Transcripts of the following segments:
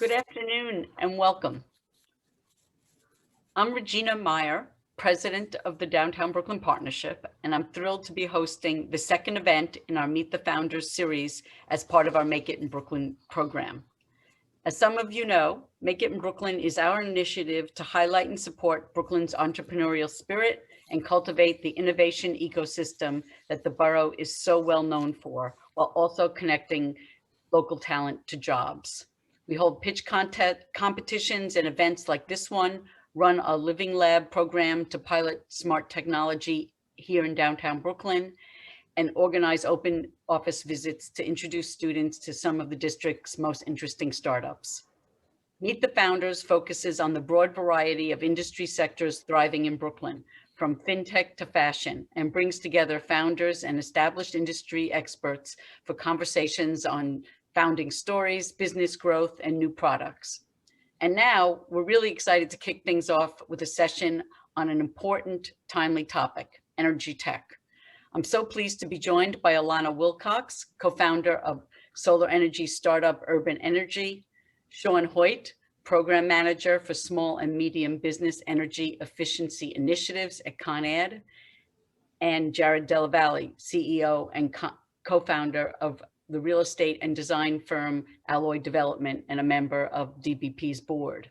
Good afternoon and welcome. I'm Regina Meyer, President of the Downtown Brooklyn Partnership, and I'm thrilled to be hosting the second event in our Meet the Founders series as part of our Make It in Brooklyn program. As some of you know, Make It in Brooklyn is our initiative to highlight and support Brooklyn's entrepreneurial spirit and cultivate the innovation ecosystem that the borough is so well known for, while also connecting local talent to jobs. We hold pitch competitions and events like this one, run a living lab program to pilot smart technology here in downtown Brooklyn, and organize open office visits to introduce students to some of the district's most interesting startups. Meet the Founders focuses on the broad variety of industry sectors thriving in Brooklyn, from fintech to fashion, and brings together founders and established industry experts for conversations on founding stories, business growth, and new products. And now we're really excited to kick things off with a session on an important, timely topic, energy tech. I'm so pleased to be joined by Ilona Wilcox, co-founder of solar energy startup Urban Energy, Shaun Hoyte, program manager for small and medium business energy efficiency initiatives at Con Ed, and Jared Della Valle, CEO and co-founder of the real estate and design firm Alloy Development and a member of DBP's board.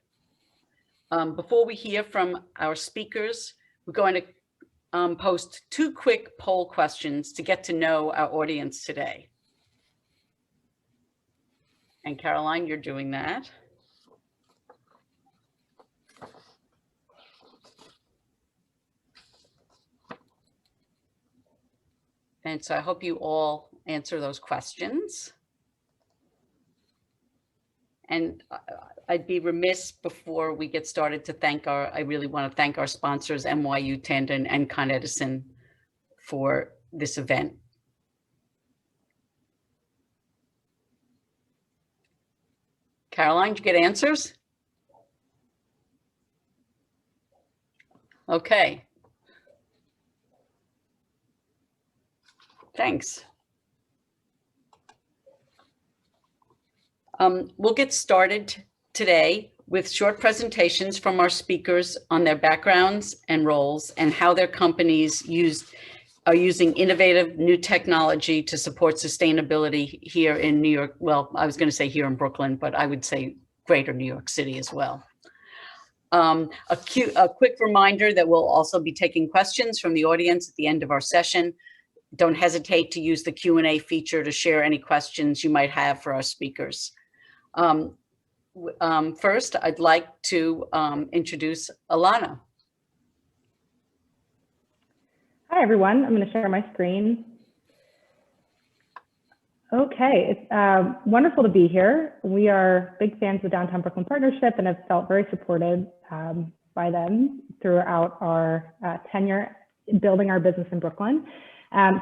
Before we hear from our speakers, we're going to post two quick poll questions to get to know our audience today. And Caroline, you're doing that. And so I hope you all answer those questions. And I'd be remiss before we get started to thank I really want to thank our sponsors, NYU Tandon and Con Edison, for this event. Caroline, did you get answers? Okay. Thanks. We'll get started today with short presentations from our speakers on their backgrounds and roles and how their companies are using innovative new technology to support sustainability here in New York. Well, I was going to say here in Brooklyn, but I would say greater New York City as well. A quick reminder that we'll also be taking questions from the audience at the end of our session. Don't hesitate to use the Q&A feature to share any questions you might have for our speakers. First, I'd like to introduce Ilona. Hi, everyone. I'm going to share my screen. Okay, it's wonderful to be here. We are big fans of the Downtown Brooklyn Partnership and have felt very supported by them throughout our tenure building our business in Brooklyn.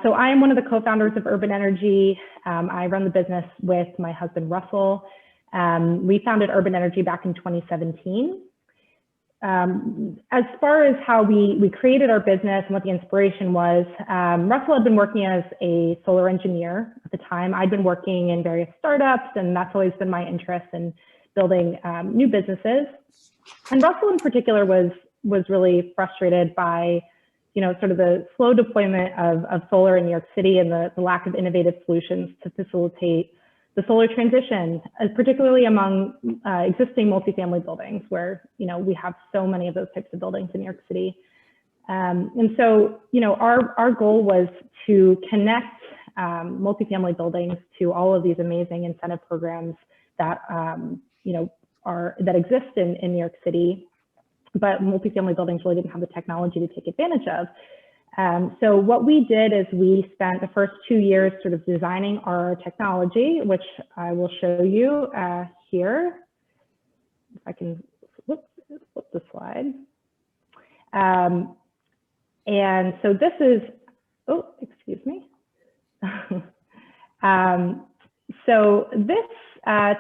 So I am one of the co-founders of Urban Energy. I run the business with my husband, Russell. We founded Urban Energy back in 2017. As far as how we created our business and what the inspiration was, Russell had been working as a solar engineer at the time. I'd been working in various startups, and that's always been my interest in building new businesses. And Russell in particular was really frustrated by sort of the slow deployment of solar in New York City and the lack of innovative solutions to facilitate the solar transition, particularly among existing multifamily buildings where, we have so many of those types of buildings in New York City. And so, our goal was to connect multifamily buildings to all of these amazing incentive programs that, that exist in New York City, but multifamily buildings really didn't have the technology to take advantage of. So what we did is we spent the first 2 years sort of designing our technology, which I will show you here. If I can flip the slide. And so this is, oh, excuse me. So this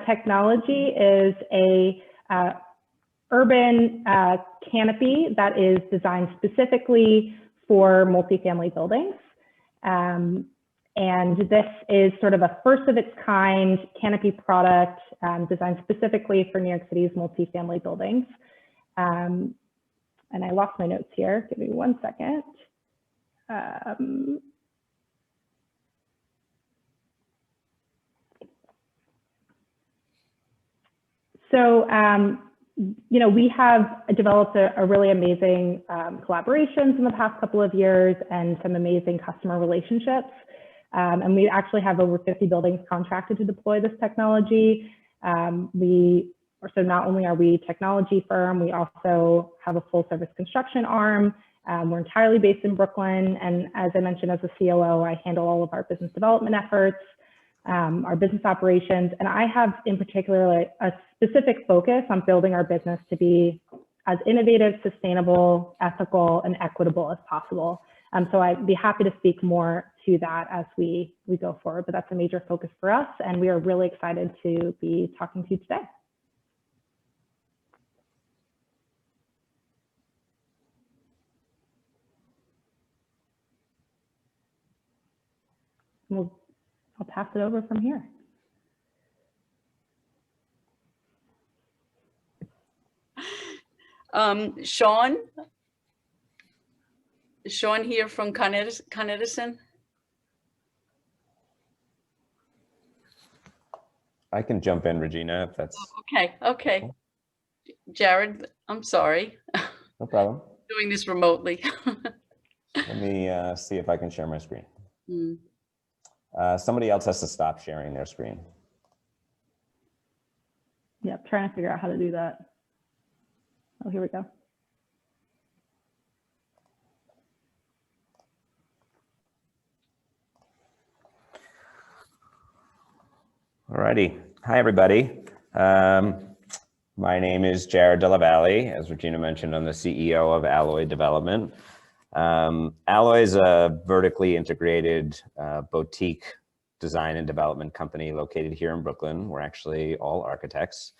technology is a urban canopy that is designed specifically for multifamily buildings. And And this is sort of a first of its kind Canopy product designed specifically for New York City's multifamily buildings. And I lost my notes here. Give me 1 second. We have developed a really amazing collaborations in the past couple of years and some amazing customer relationships. And we actually have over 50 buildings contracted to deploy this technology. So not only are we a technology firm, we also have a full service construction arm. We're entirely based in Brooklyn. And as I mentioned, as a COO, I handle all of our business development efforts, our business operations. And I have in particular a specific focus on building our business to be as innovative, sustainable, ethical, and equitable as possible. So I'd be happy to speak more to that as we go forward, but that's a major focus for us. And we are really excited to be talking to you today. I'll pass it over from here. Shaun here from Con Edison. I can jump in, Regina, if that's okay. Cool. Jared, I'm sorry. No problem. Doing this remotely. Let me see if I can share my screen. Somebody else has to stop sharing their screen. Yep, trying to figure out how to do that. Oh, here we go. All righty. Hi, everybody. My name is Jared Della Valle. As Regina mentioned, I'm the CEO of Alloy Development. Alloy is a vertically integrated boutique design and development company located here in Brooklyn. We're actually all architects.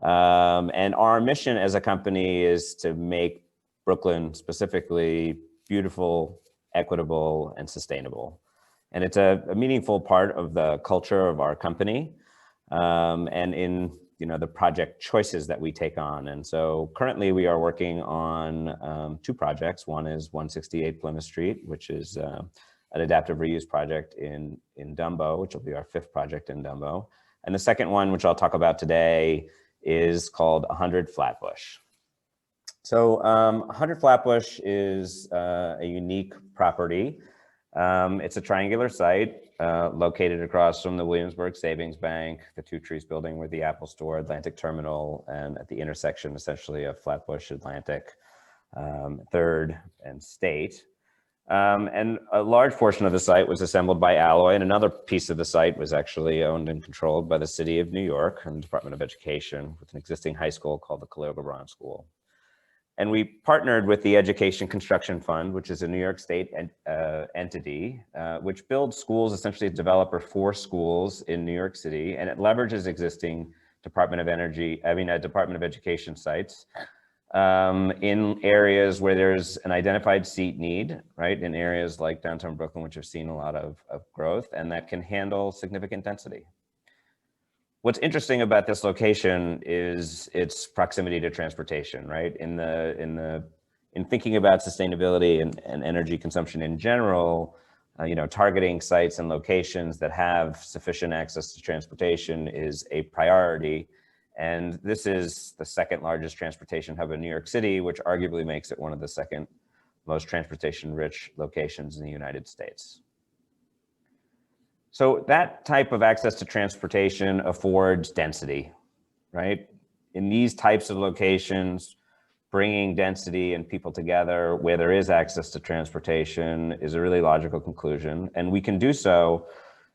And our mission as a company is to make Brooklyn specifically beautiful, equitable, and sustainable. And it's a meaningful part of the culture of our company and in the project choices that we take on. And so currently we are working on 2 projects. One is 168 Plymouth Street, which is an adaptive reuse project in Dumbo, which will be our 5th project in Dumbo. And the second one, which I'll talk about today, is called 100 Flatbush. So 100 Flatbush is a unique property. It's a triangular site located across from the Williamsburg Savings Bank, the Two Trees building with the Apple Store, Atlantic Terminal, and at the intersection essentially of Flatbush, Atlantic, 3rd, and State. And a large portion of the site was assembled by Alloy, and another piece of the site was actually owned and controlled by the City of New York and the Department of Education with an existing high school called the Khalil Gibran School. And we partnered with the Education Construction Fund, which is a New York State entity, which builds schools, essentially a developer for schools in New York City, and it leverages existing Department of Education sites in areas where there's an identified seat need, right? In areas like downtown Brooklyn, which have seen a lot of growth and that can handle significant density. What's interesting about this location is its proximity to transportation, right? In thinking about sustainability and energy consumption in general, targeting sites and locations that have sufficient access to transportation is a priority. And this is the 2nd largest transportation hub in New York City, which arguably makes it one of the 2nd most transportation-rich locations in the United States. So that type of access to transportation affords density, right? In these types of locations, bringing density and people together where there is access to transportation is a really logical conclusion. And we can do so,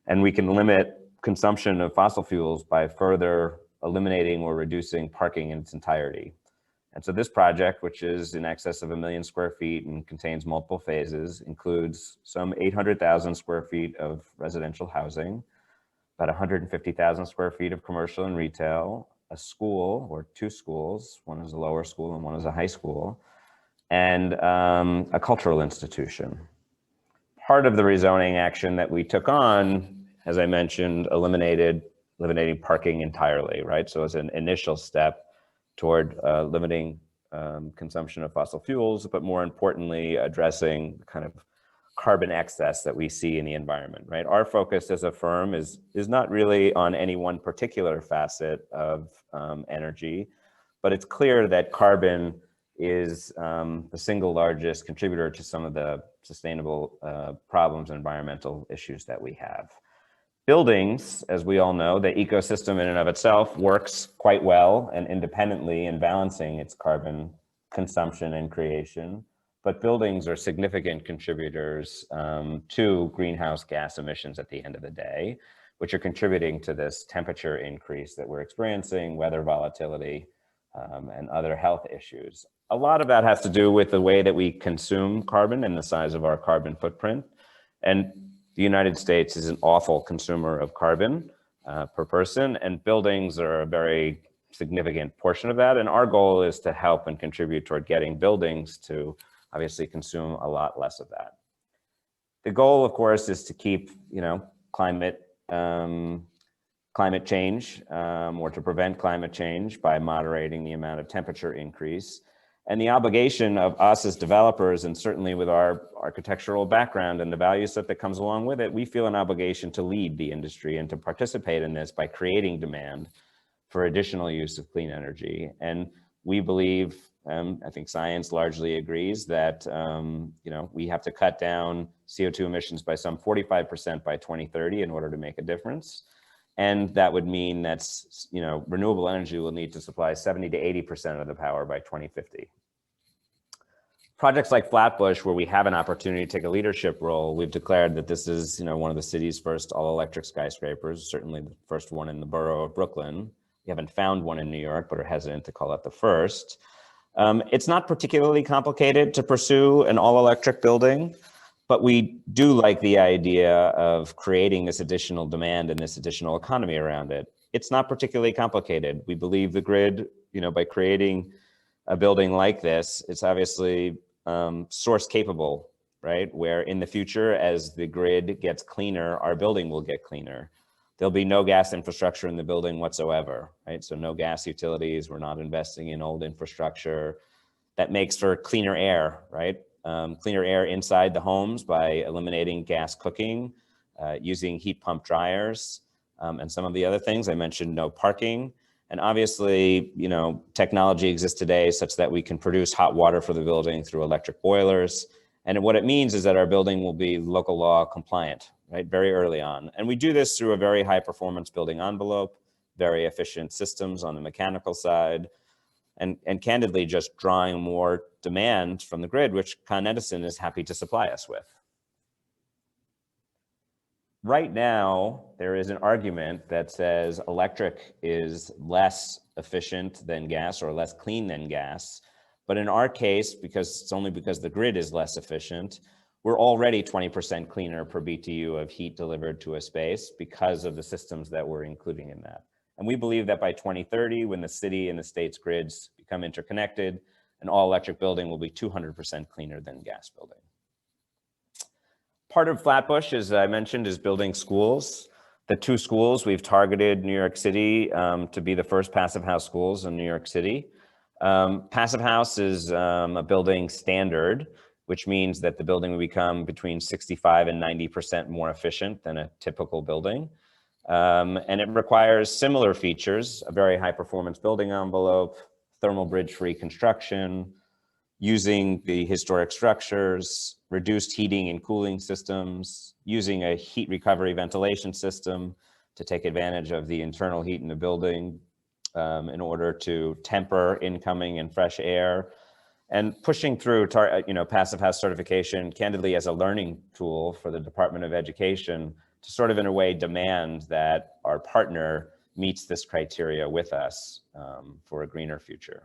and we can limit consumption of fossil fuels by further eliminating or reducing parking in its entirety. And so this project, which is in excess of 1 million square feet and contains multiple phases, includes some 800,000 square feet of residential housing, about 150,000 square feet of commercial and retail, a school or 2 schools, one is a lower school and one is a high school, and a cultural institution. part of the rezoning action that we took on, as I mentioned, eliminating parking entirely, right? So as an initial step toward limiting consumption of fossil fuels, but more importantly, addressing kind of carbon excess that we see in the environment, right? Our focus as a firm is not really on any one particular facet of energy, but it's clear that carbon is the single largest contributor to some of the sustainable problems and environmental issues that we have. Buildings, as we all know, the ecosystem in and of itself works quite well and independently in balancing its carbon consumption and creation. But buildings are significant contributors to greenhouse gas emissions at the end of the day, which are contributing to this temperature increase that we're experiencing, weather volatility, and other health issues. A lot of that has to do with the way that we consume carbon and the size of our carbon footprint. And the United States is an awful consumer of carbon per person, and buildings are a very significant portion of that. And our goal is to help and contribute toward getting buildings to obviously consume a lot less of that. The goal, of course, is to keep, climate change or to prevent climate change by moderating the amount of temperature increase. And the obligation of us as developers, and certainly with our architectural background and the value set that comes along with it, we feel an obligation to lead the industry and to participate in this by creating demand for additional use of clean energy. And we believe, I think science largely agrees that we have to cut down CO2 emissions by some 45% by 2030 in order to make a difference. And that would mean that renewable energy will need to supply 70 to 80% of the power by 2050. Projects like Flatbush, where we have an opportunity to take a leadership role, we've declared that this is one of the city's first all-electric skyscrapers, certainly the first one in the borough of Brooklyn. We haven't found one in New York, but are hesitant to call it the first. It's not particularly complicated to pursue an all-electric building, but we do like the idea of creating this additional demand and this additional economy around it. It's not particularly complicated. We believe the grid, by creating a building like this, it's obviously source capable, right? Where in the future, as the grid gets cleaner, our building will get cleaner. There'll be no gas infrastructure in the building whatsoever, right? So no gas utilities, we're not investing in old infrastructure. That makes for cleaner air, right? Cleaner air inside the homes by eliminating gas cooking, using heat pump dryers, and some of the other things. I mentioned no parking. And obviously, technology exists today such that we can produce hot water for the building through electric boilers. And what it means is that our building will be local law compliant, right, very early on. And we do this through a very high performance building envelope, very efficient systems on the mechanical side, and candidly just drawing more demand from the grid, which Con Edison is happy to supply us with. Right now, there is an argument that says electric is less efficient than gas or less clean than gas. But in our case, because it's only because the grid is less efficient, we're already 20% cleaner per BTU of heat delivered to a space because of the systems that we're including in that. And we believe that by 2030, when the city and the state's grids become interconnected, an all-electric building will be 200% cleaner than a gas building. Part of Flatbush, as I mentioned, is building schools. The two schools we've targeted New York City to be the first passive house schools in New York City. Passive house is a building standard, which means that the building will become between 65 and 90% more efficient than a typical building. And it requires similar features, a very high performance building envelope, thermal bridge-free construction, using the historic structures, reduced heating and cooling systems, using a heat recovery ventilation system to take advantage of the internal heat in the building in order to temper incoming and fresh air, and pushing through passive house certification candidly as a learning tool for the Department of Education to sort of in a way demand that our partner meets this criteria with us for a greener future.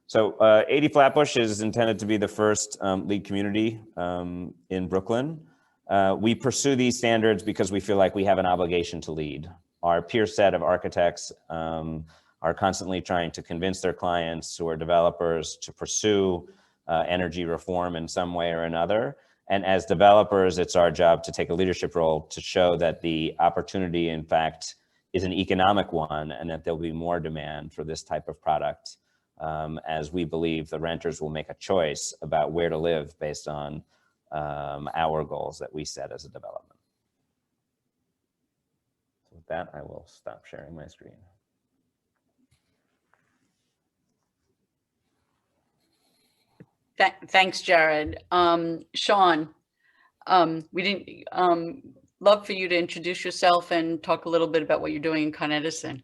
So 80 Flatbush is intended to be the first LEED community in Brooklyn. We pursue these standards because we feel like we have an obligation to lead. Our peer set of architects are constantly trying to convince their clients who are developers to pursue energy reform in some way or another. And as developers, it's our job to take a leadership role to show that the opportunity, in fact, is an economic one, and that there'll be more demand for this type of product, as we believe the renters will make a choice about where to live based on our goals that we set as a development. So with that, I will stop sharing my screen. Thanks, Jared. Shaun, we didn't love for you to introduce yourself and talk a little bit about what you're doing in Con Edison.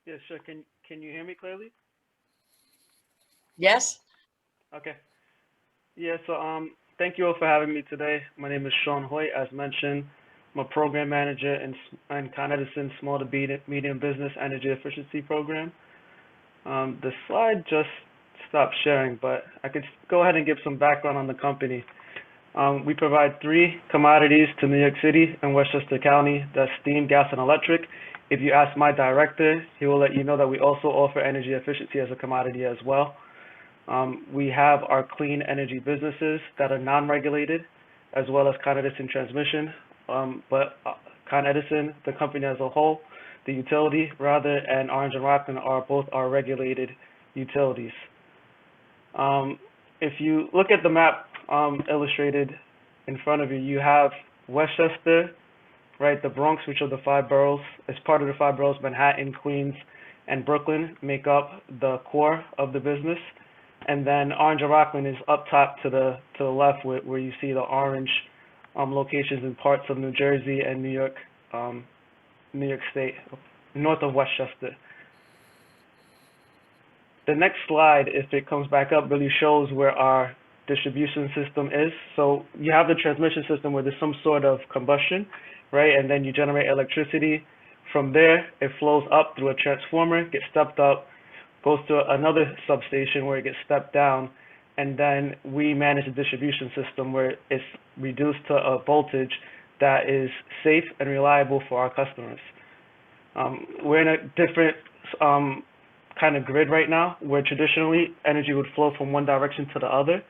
Yeah, sure. Can you hear me clearly? Yes. Okay. Yeah. So thank you all for having me today. My name is Shaun Hoyte. As mentioned, I'm a program manager in Con Edison Small to Medium Business Energy Efficiency Program. The slide just stopped sharing, but I could go ahead and give some background on the company. We provide 3 commodities to New York City and Westchester County. That's steam, gas, and electric. If you ask my director, he will let you know that we also offer energy efficiency as a commodity as well. We have our clean energy businesses that are non-regulated, as well as Con Edison Transmission. But Con Edison, the company as a whole, the utility rather, and Orange and Rockland are both our regulated utilities. If you look at the map illustrated in front of you, you have Westchester, right? The Bronx, which are the 5 boroughs. As part of the 5 boroughs, Manhattan, Queens, and Brooklyn make up the core of the business. And then Orange and Rockland is up top to the left, where you see the orange locations in parts of New Jersey and New York State, north of Westchester. The next slide, if it comes back up, really shows where our distribution system is. So you have the transmission system where there's some sort of combustion, right? And then you generate electricity. From there, it flows up through a transformer, gets stepped up, goes to another substation where it gets stepped down, and then we manage the distribution system where it's reduced to a voltage that is safe and reliable for our customers. We're in a different kind of grid right now, where traditionally energy would flow from one direction to the other,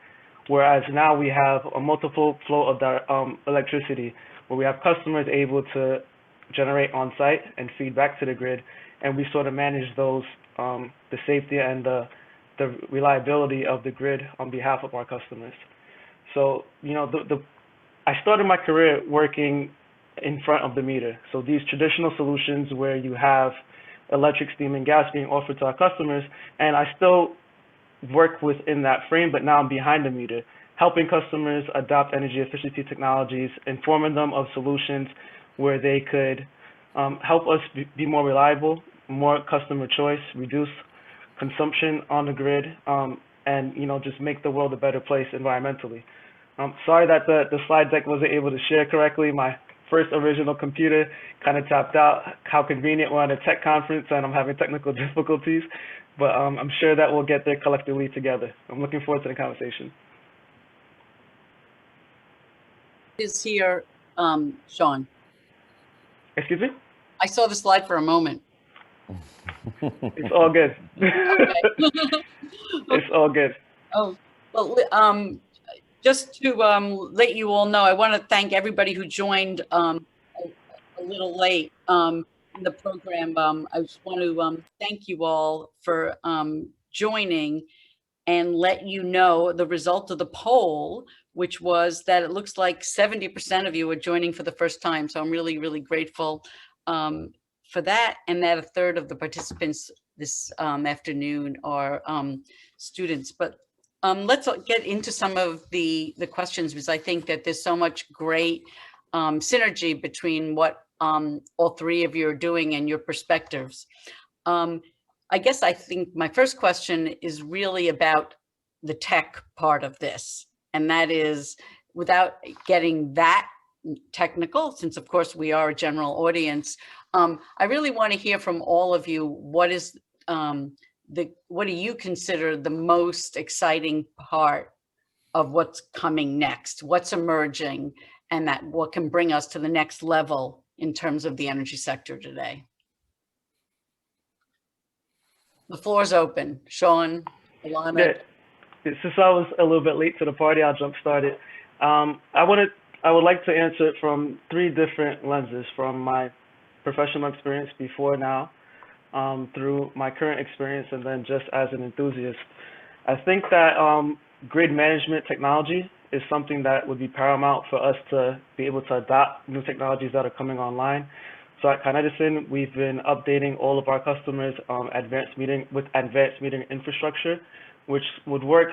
whereas now we have a multiple flow of electricity, where we have customers able to generate on site and feed back to the grid, and we sort of manage those, the safety and the reliability of the grid on behalf of our customers. So, you know, I started my career working in front of the meter. So these traditional solutions where you have electric, steam, and gas being offered to our customers, and I still work within that frame, but now I'm behind the meter, helping customers adopt energy efficiency technologies, informing them of solutions where they could help us be more reliable, more customer choice, reduce consumption on the grid, and, you know, just make the world a better place environmentally. Sorry that the slide deck wasn't able to share correctly. My first original computer kind of tapped out. How convenient, we're at a tech conference and I'm having technical difficulties, but I'm sure that we'll get there collectively together. I'm looking forward to the conversation. Is here, Shaun. Excuse me? I saw the slide for a moment. It's all good. Okay. It's all good. Oh, well, just to let you all know, I want to thank everybody who joined a little late in the program. I just want to thank you all for joining and let you know the result of the poll, which was that it looks like 70% of you are joining for the first time. So I'm really, really grateful for that, and that a third of the participants this afternoon are students. But let's get into some of the questions, because I think that there's so much great synergy between what all 3 of you are doing and your perspectives. I guess I think my first question is really about the tech part of this, and that is, without getting that technical, since of course we are a general audience, I really want to hear from all of you, what is what do you consider the most exciting part of what's coming next, what's emerging, and that what can bring us to the next level in terms of the energy sector today? The floor is open. Shaun, Ilona. since I was a little bit late to the party, I'll jump start it. I would like to answer it from three different lenses, from my professional experience before now, through my current experience, and then just as an enthusiast. I think that grid management technology is something that would be paramount for us to be able to adopt new technologies that are coming online. So at Con Edison, we've been updating all of our customers advanced metering infrastructure, which would work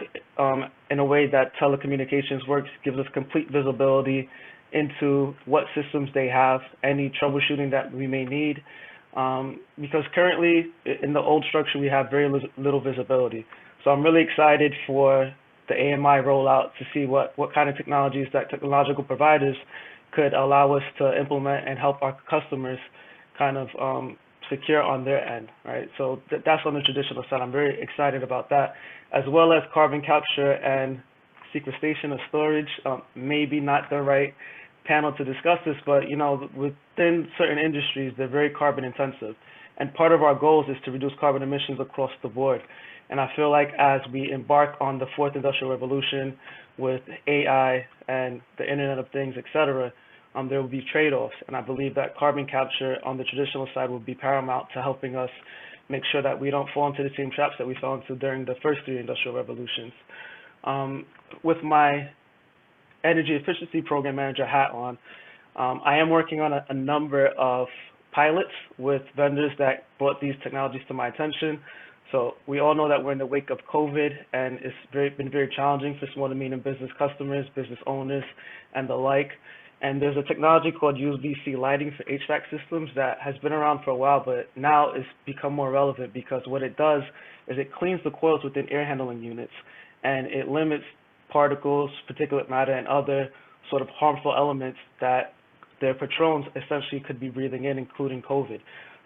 in a way that telecommunications works, gives us complete visibility into what systems they have, any troubleshooting that we may need. Because currently in the old structure, we have very little visibility. So I'm really excited for the AMI rollout to see what kind of technologies that technological providers could allow us to implement and help our customers kind of secure on their end, right? So that's on the traditional side. I'm very excited about that, as well as carbon capture and sequestration of storage. Maybe not the right panel to discuss this, but you know, within certain industries, they're very carbon intensive. And part of our goals is to reduce carbon emissions across the board. And I feel like as we embark on the fourth industrial revolution with AI and the Internet of Things, et cetera, there will be trade-offs. And I believe that carbon capture on the traditional side will be paramount to helping us make sure that we don't fall into the same traps that we fell into during the first three industrial revolutions. With my energy efficiency program manager hat on, I am working on a number of pilots with vendors that brought these technologies to my attention. So we all know that we're in the wake of COVID, and it's been very challenging for small to medium business customers, business owners, and the like. And there's a technology called UVC lighting for HVAC systems that has been around for a while, but now it's become more relevant because what it does is it cleans the coils within air handling units, and it limits particles, particulate matter, and other sort of harmful elements that their patrons essentially could be breathing in, including COVID,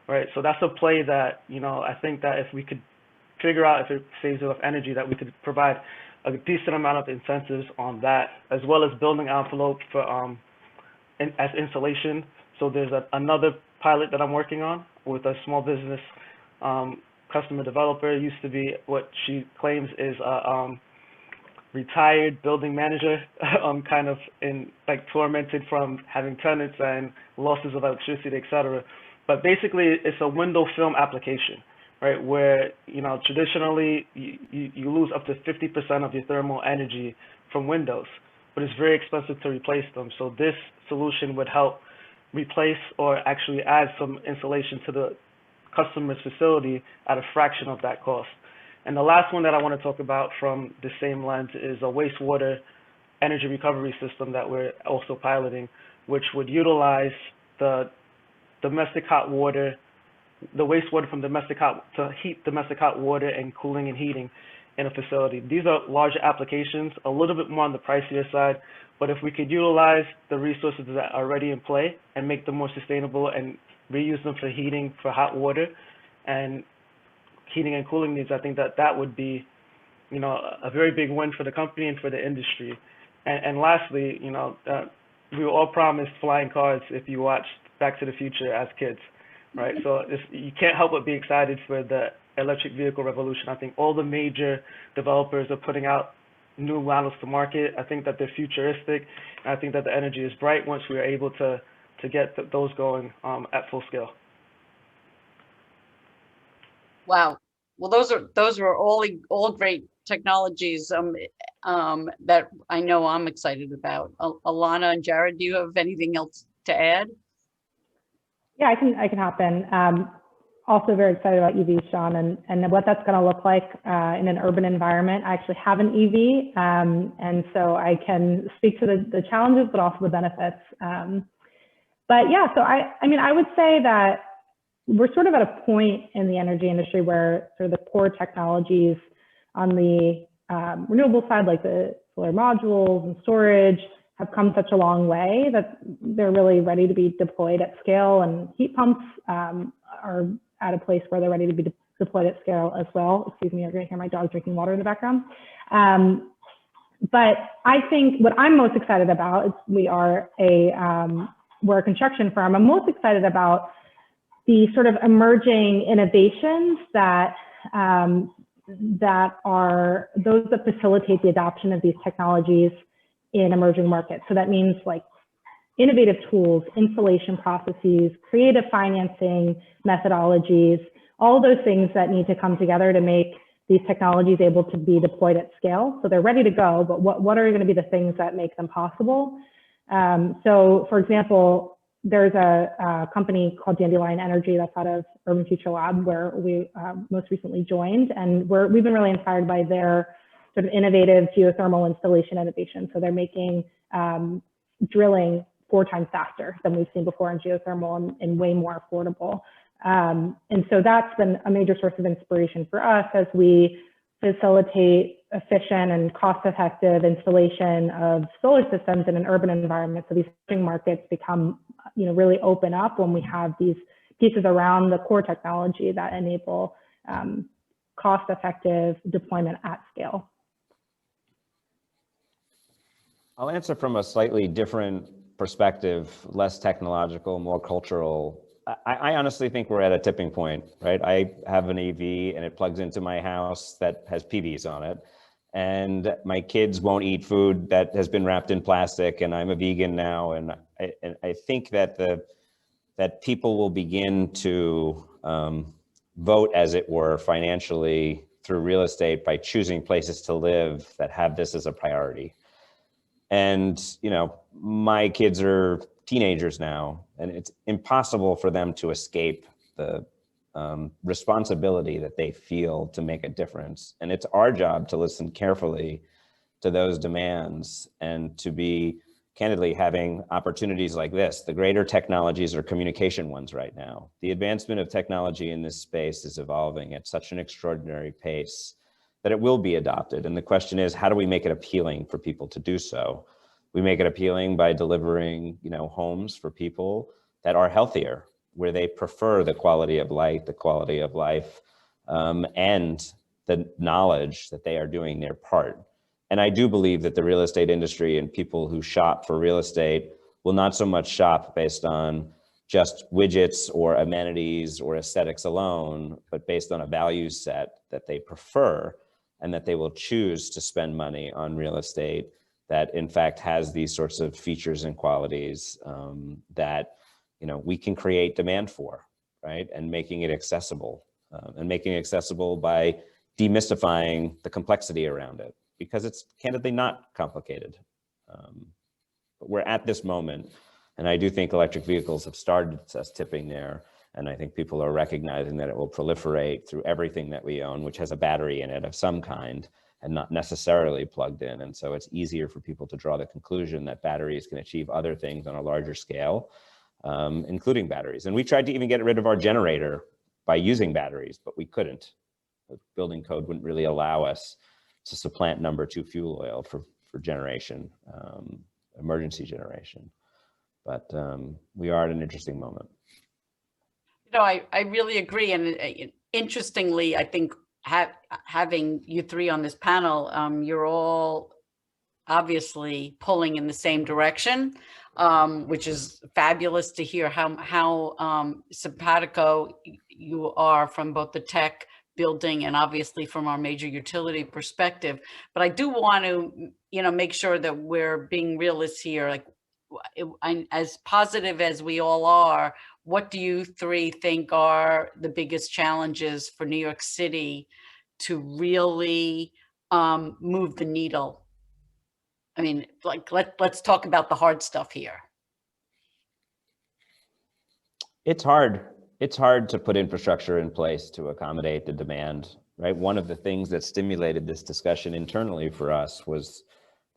right? So that's a play that, you know, I think that if we could figure out if it saves enough energy, that we could provide a decent amount of incentives on that, as well as building envelope for as insulation. So there's another pilot that I'm working on with a small business customer developer. Used to be what she claims is a retired building manager, kind of tormented from having tenants and losses of electricity, et cetera. But basically, it's a window film application, right? Where, you know, traditionally you lose up to 50% of your thermal energy from windows, but it's very expensive to replace them. So this solution would help replace or actually add some insulation to the customer's facility at a fraction of that cost. And the last one that I want to talk about from the same lens is a wastewater energy recovery system that we're also piloting, which would utilize the domestic hot water, the wastewater from domestic hot to heat domestic hot water and cooling and heating in a facility. These are larger applications, a little bit more on the pricier side, but if we could utilize the resources that are already in play and make them more sustainable and reuse them for heating, for hot water, and heating and cooling needs, I think that that would be, you know, a very big win for the company and for the industry. And lastly, you know, we were all promised flying cars if you watched Back to the Future as kids, right? So you can't help but be excited for the electric vehicle revolution. I think all the major developers are putting out new models to market. I think that they're futuristic, and I think that the energy is bright once we are able to get those going at full scale. Wow. Well, those are all great technologies that I know I'm excited about. Ilona and Jared, do you have anything else to add? Yeah, I can hop in. Also very excited about EVs, Shaun, and what that's going to look like in an urban environment. I actually have an EV, and so I can speak to the challenges, but also the benefits. But yeah, so I mean, I would say that we're sort of at a point in the energy industry where sort of the core technologies on the renewable side, like the solar modules and storage, have come such a long way that they're really ready to be deployed at scale, and heat pumps are at a place where they're ready to be deployed at scale as well. Excuse me, you're going to hear my dog drinking water in the background. But I think what I'm most excited about is we're a construction firm. I'm most excited about the sort of emerging innovations that that are those that facilitate the adoption of these technologies in emerging markets. So that means like innovative tools, installation processes, creative financing methodologies, all those things that need to come together to make these technologies able to be deployed at scale. So they're ready to go, but what are going to be the things that make them possible? So for example, there's a company called Dandelion Energy that's out of Urban Future Lab where we most recently joined, and we've been really inspired by their sort of innovative geothermal installation innovation. So they're making drilling 4 times faster than we've seen before in geothermal and way more affordable. And so that's been a major source of inspiration for us as we facilitate efficient and cost-effective installation of solar systems in an urban environment. So these emerging markets become, really open up when we have these pieces around the core technology that enable cost-effective deployment at scale. I'll answer from a slightly different perspective, less technological, more cultural. I honestly think we're at a tipping point, right? I have an EV and it plugs into my house that has PVs on it. And my kids won't eat food that has been wrapped in plastic, and I'm a vegan now. And I think that that people will begin to vote, as it were, financially through real estate by choosing places to live that have this as a priority. And, my kids are teenagers now, and it's impossible for them to escape the responsibility that they feel to make a difference. And it's our job to listen carefully to those demands and to be candidly having opportunities like this. The greater technologies are communication ones right now. The advancement of technology in this space is evolving at such an extraordinary pace that it will be adopted. And the question is, how do we make it appealing for people to do so? We make it appealing by delivering, homes for people that are healthier, where they prefer the quality of light, the quality of life, and the knowledge that they are doing their part. And I do believe that the real estate industry and people who shop for real estate will not so much shop based on just widgets or amenities or aesthetics alone, but based on a value set that they prefer, and that they will choose to spend money on real estate that in fact has these sorts of features and qualities that we can create demand for, right? And making it accessible, and making it accessible by demystifying the complexity around it, because it's candidly not complicated. But we're at this moment, and I do think electric vehicles have started us tipping there. And I think people are recognizing that it will proliferate through everything that we own, which has a battery in it of some kind and not necessarily plugged in. And so it's easier for people to draw the conclusion that batteries can achieve other things on a larger scale, including batteries. And we tried to even get rid of our generator by using batteries, but we couldn't. The building code wouldn't really allow us to supplant number 2 fuel oil for generation, emergency generation. But we are at an interesting moment. I really agree. And interestingly, I think having you 3 on this panel, you're all obviously pulling in the same direction, which is fabulous to hear how simpatico you are from both the tech building and obviously from our major utility perspective. But I do want to, make sure that we're being realists here. Like, as positive as we all are, what do you 3 think are the biggest challenges for New York City to really move the needle? I mean, like, let's talk about the hard stuff here. It's hard. It's hard to put infrastructure in place to accommodate the demand, right? One of the things that stimulated this discussion internally for us was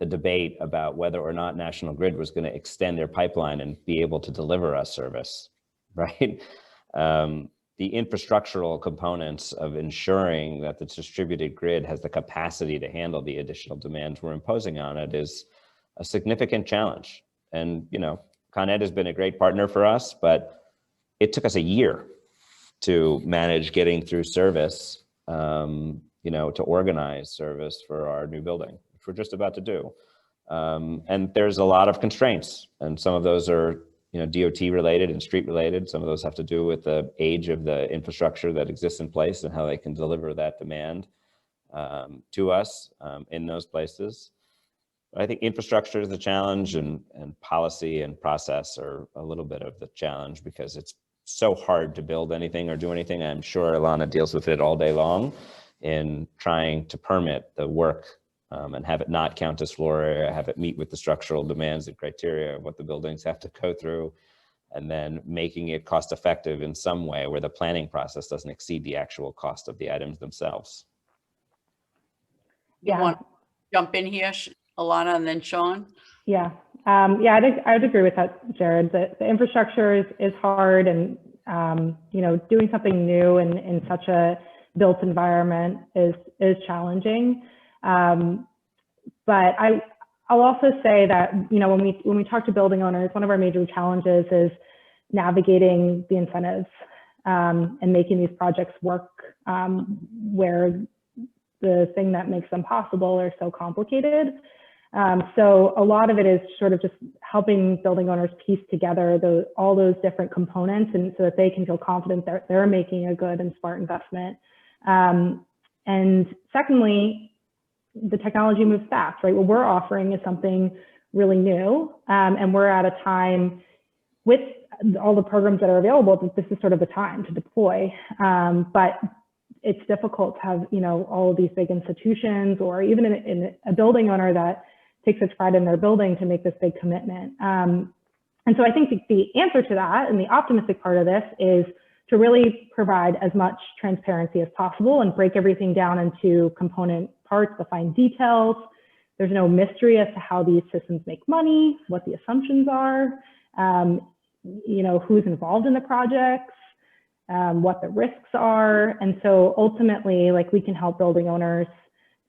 the debate about whether or not National Grid was going to extend their pipeline and be able to deliver us service, right? The infrastructural components of ensuring that the distributed grid has the capacity to handle the additional demands we're imposing on it is a significant challenge. And, Con Ed has been a great partner for us, but it took us a year to manage getting through service, to organize service for our new building, which we're just about to do. And there's a lot of constraints, and some of those are DOT related and street related. Some of those have to do with the age of the infrastructure that exists in place and how they can deliver that demand. to us in those places. I think infrastructure is the challenge, and policy and process are a little bit of the challenge, because it's so hard to build anything or do anything. I'm sure Ilona deals with it all day long in trying to permit the work and have it not count as floor area, have it meet with the structural demands and criteria of what the buildings have to go through, and then making it cost effective in some way where the planning process doesn't exceed the actual cost of the items themselves. You want to jump in here, Ilona, and then Shaun? Yeah, I'd agree with that, Jared. The infrastructure is hard, and doing something new in such a built environment is challenging. But I'll also say that when we talk to building owners, one of our major challenges is navigating the incentives and making these projects work where the thing that makes them possible are so complicated. So a lot of it is sort of just helping building owners piece together all those different components, and so that they can feel confident that they're making a good and smart investment. And secondly, the technology moves fast, right? What we're offering is something really new, and we're at a time with all the programs that are available that this is sort of the time to deploy. But it's difficult to have all of these big institutions, or even in a building owner that takes such pride in their building, to make this big commitment. And so I think the answer to that, and the optimistic part of this, is to really provide as much transparency as possible and break everything down into component parts, the fine details. There's no mystery as to how these systems make money, what the assumptions are, who's involved in the projects, what the risks are. And so ultimately, we can help building owners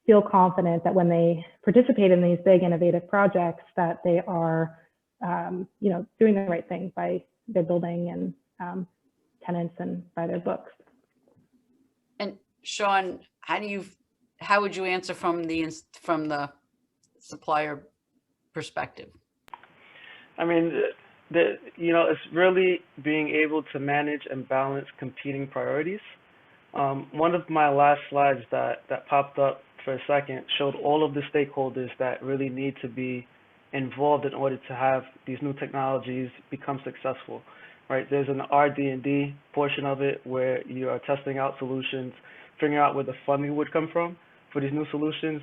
feel confident that when they participate in these big innovative projects, that they are, doing the right thing by their building and tenants and by their books. And Shaun, how would you answer from the supplier perspective? I mean, it's really being able to manage and balance competing priorities. One of my last slides that popped up for a second showed all of the stakeholders that really need to be involved in order to have these new technologies become successful, right? There's an RD&D portion of it where you are testing out solutions, figuring out where the funding would come from for these new solutions.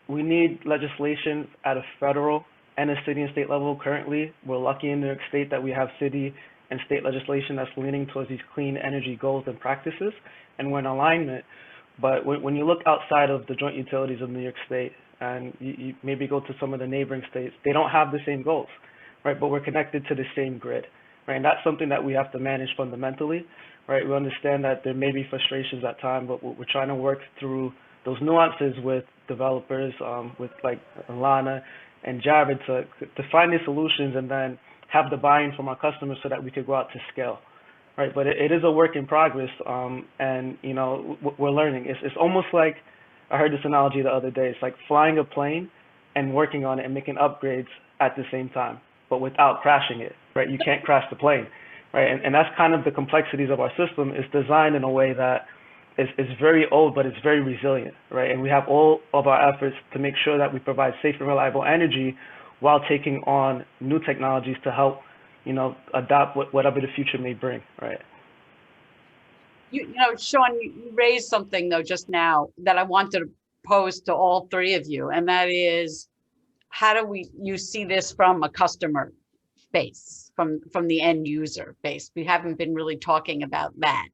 We need legislation at a federal and a city and state level. Currently, we're lucky in New York State that we have city and state legislation that's leaning towards these clean energy goals and practices, and we're in alignment. But when you look outside of the joint utilities of New York State, and you maybe go to some of the neighboring states, they don't have the same goals, right? But we're connected to the same grid, right? And that's something that we have to manage fundamentally, right? We understand that there may be frustrations at times, but we're trying to work through those nuances with developers, with like Ilona and Jared, to find these solutions and then have the buy-in from our customers so that we could go out to scale, right? But it is a work in progress, and we're learning. It's almost like, I heard this analogy the other day, it's like flying a plane and working on it and making upgrades at the same time, but without crashing it, right? You can't crash the plane, right? And that's kind of the complexities of our system. It's designed in a way that is very old, but it's very resilient, right? And we have all of our efforts to make sure that we provide safe and reliable energy while taking on new technologies to help, adopt whatever the future may bring, right? Shaun, you raised something though just now that I wanted to pose to all three of you, and that is, how do you see this from a customer base, from the end user base? We haven't been really talking about that.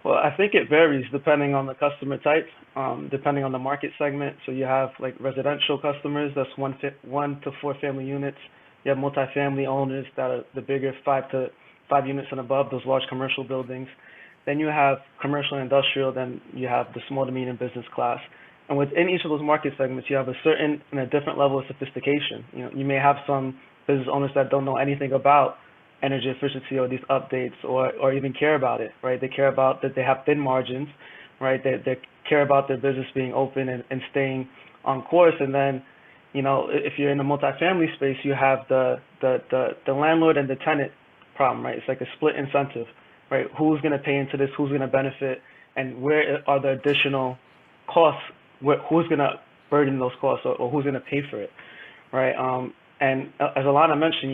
Well, I think it varies depending on the customer type, depending on the market segment. So you have like residential customers, that's 1 to 4 family units. You have multifamily owners that are the bigger 5 units and above, those large commercial buildings. Then you have commercial and industrial, then you have the small to medium business class. And within each of those market segments, you have a certain and a different level of sophistication. You may have some business owners that don't know anything about energy efficiency or these updates, or even care about it, right? They care about that they have thin margins, right? They care about their business being open and staying on course. And then, if you're in the multifamily space, you have the landlord and the tenant problem, right? It's like a split incentive, right? Who's going to pay into this? Who's going to benefit? And where are the additional costs? Who's going to burden those costs, or who's going to pay for it, right? And as Ilona mentioned,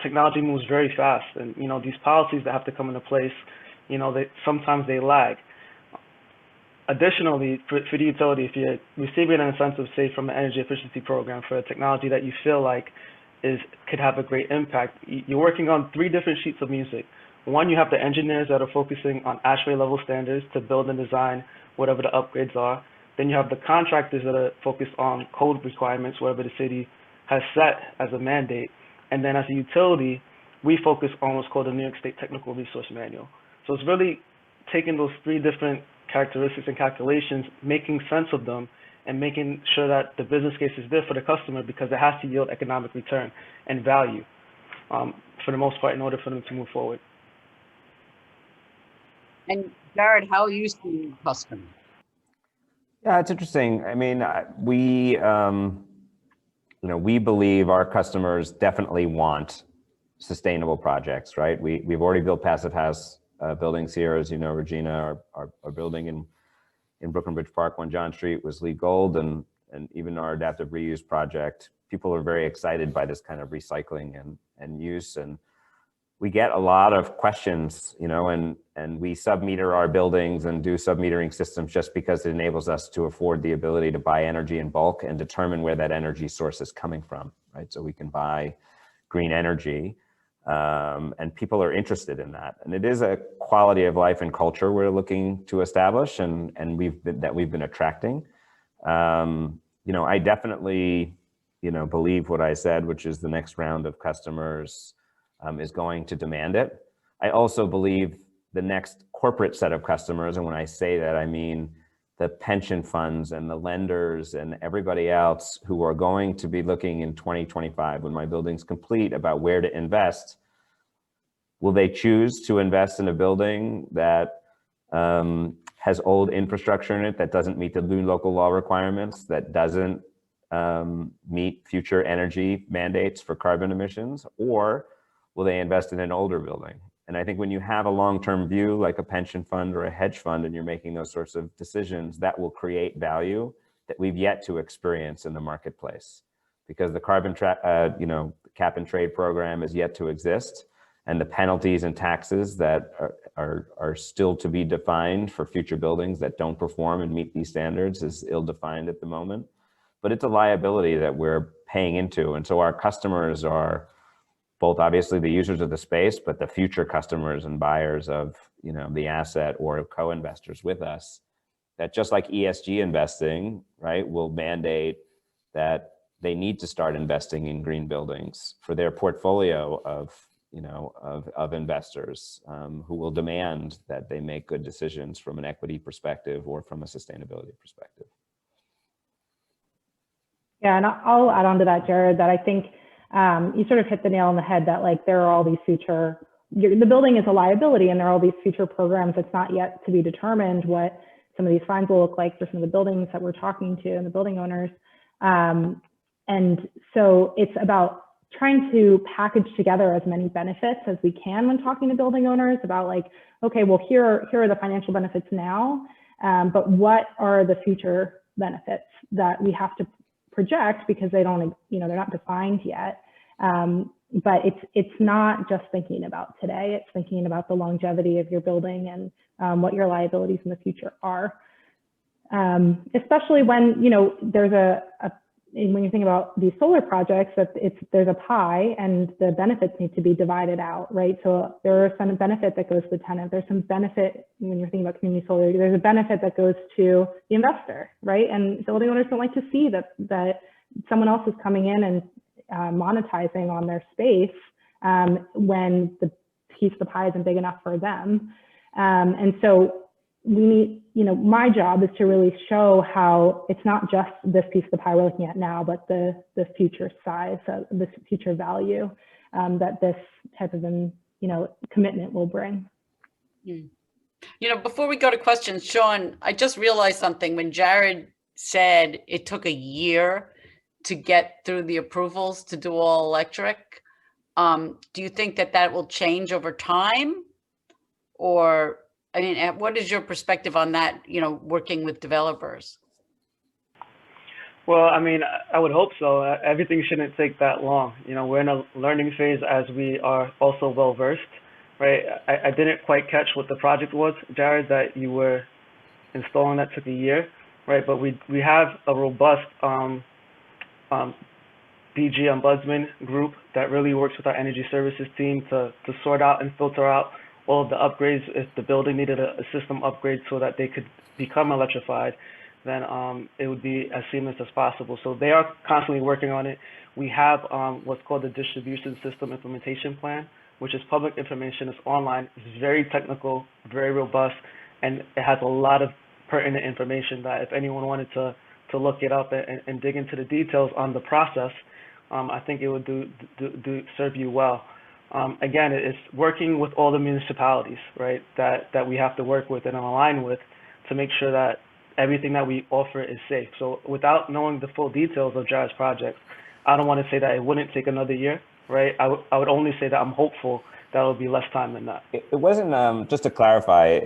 technology moves very fast, and these policies that have to come into place, sometimes they lag. Additionally, for the utility, if you're receiving an incentive, say from an energy efficiency program for a technology that you feel like could have a great impact, you're working on 3 different sheets of music. One, you have the engineers that are focusing on ASHRAE level standards to build and design whatever the upgrades are. Then you have the contractors that are focused on code requirements, whatever the city has set as a mandate. And then as a utility, we focus on what's called the New York State Technical Resource Manual. So it's really taking those 3 different characteristics and calculations, making sense of them, and making sure that the business case is there for the customer, because it has to yield economic return and value for the most part in order for them to move forward. And Jared, how are you seeing customers? Yeah, it's interesting. I mean, we believe our customers definitely want sustainable projects, right? We've already built passive house buildings here, as you know, Regina. Our building in Brooklyn Bridge Park, 1 John Street, was LEED Gold, and even our adaptive reuse project. People are very excited by this kind of recycling and use, and we get a lot of questions, and we sub-meter our buildings and do sub-metering systems just because it enables us to afford the ability to buy energy in bulk and determine where that energy source is coming from, right? So we can buy green energy, and people are interested in that. And it is a quality of life and culture we're looking to establish, and we've been attracting. I definitely, believe what I said, which is the next round of customers is going to demand it. I also believe the next corporate set of customers, and when I say that, I mean the pension funds and the lenders and everybody else who are going to be looking in 2025, when my building's complete, about where to invest. Will they choose to invest in a building that has old infrastructure in it, that doesn't meet the new local law requirements, that doesn't meet future energy mandates for carbon emissions, or will they invest in an older building? And I think when you have a long-term view, like a pension fund or a hedge fund, and you're making those sorts of decisions, that will create value that we've yet to experience in the marketplace, because the carbon cap and trade program is yet to exist, and the penalties and taxes that are still to be defined for future buildings that don't perform and meet these standards is ill-defined at the moment. But it's a liability that we're paying into, and so our customers are both obviously the users of the space, but the future customers and buyers of the asset or co-investors with us, that just like ESG investing, right, will mandate that they need to start investing in green buildings for their portfolio of investors who will demand that they make good decisions from an equity perspective or from a sustainability perspective. Yeah, and I'll add on to that, Jared, that I think you sort of hit the nail on the head, that like there are all these future, the building is a liability, and there are all these future programs. It's not yet to be determined what some of these fines will look like for some of the buildings that we're talking to and the building owners. And so it's about trying to package together as many benefits as we can when talking to building owners about like, okay, well, here are the financial benefits now, but what are the future benefits that we have to project, because they don't, they're not defined yet. But it's not just thinking about today, it's thinking about the longevity of your building and what your liabilities in the future are. Especially when, there's when you think about these solar projects, that there's a pie and the benefits need to be divided out, right? So there are some benefit that goes to the tenant. There's some benefit when you're thinking about community solar. There's a benefit that goes to the investor, right? And building owners don't like to see that someone else is coming in and monetizing on their space when the piece of the pie isn't big enough for them. And so we need, my job is to really show how it's not just this piece of the pie we're looking at now, but the future size, the future value that this type of commitment will bring. Before we go to questions, Shaun, I just realized something. When Jared said it took a year to get through the approvals to do all electric, do you think that will change over time? Or, I mean, what is your perspective on that, working with developers? Well, I mean, I would hope so. Everything shouldn't take that long. We're in a learning phase as we are also well versed, right? I didn't quite catch what the project was, Jared, that you were installing that took a year, right? But we have a robust um, DG ombudsman group that really works with our energy services team to sort out and filter out all of the upgrades. If the building needed a system upgrade so that they could become electrified, then it would be as seamless as possible. So they are constantly working on it. We have what's called the distribution system implementation plan, which is public information. It's online. It's very technical, very robust, and it has a lot of pertinent information that if anyone wanted to look it up and dig into the details on the process, I think it would serve you well. Again, it's working with all the municipalities, right, that we have to work with and align with to make sure that everything that we offer is safe. So without knowing the full details of Jared's project, I don't want to say that it wouldn't take another year, right? I would only say that I'm hopeful that it'll be less time than that. It wasn't, just to clarify,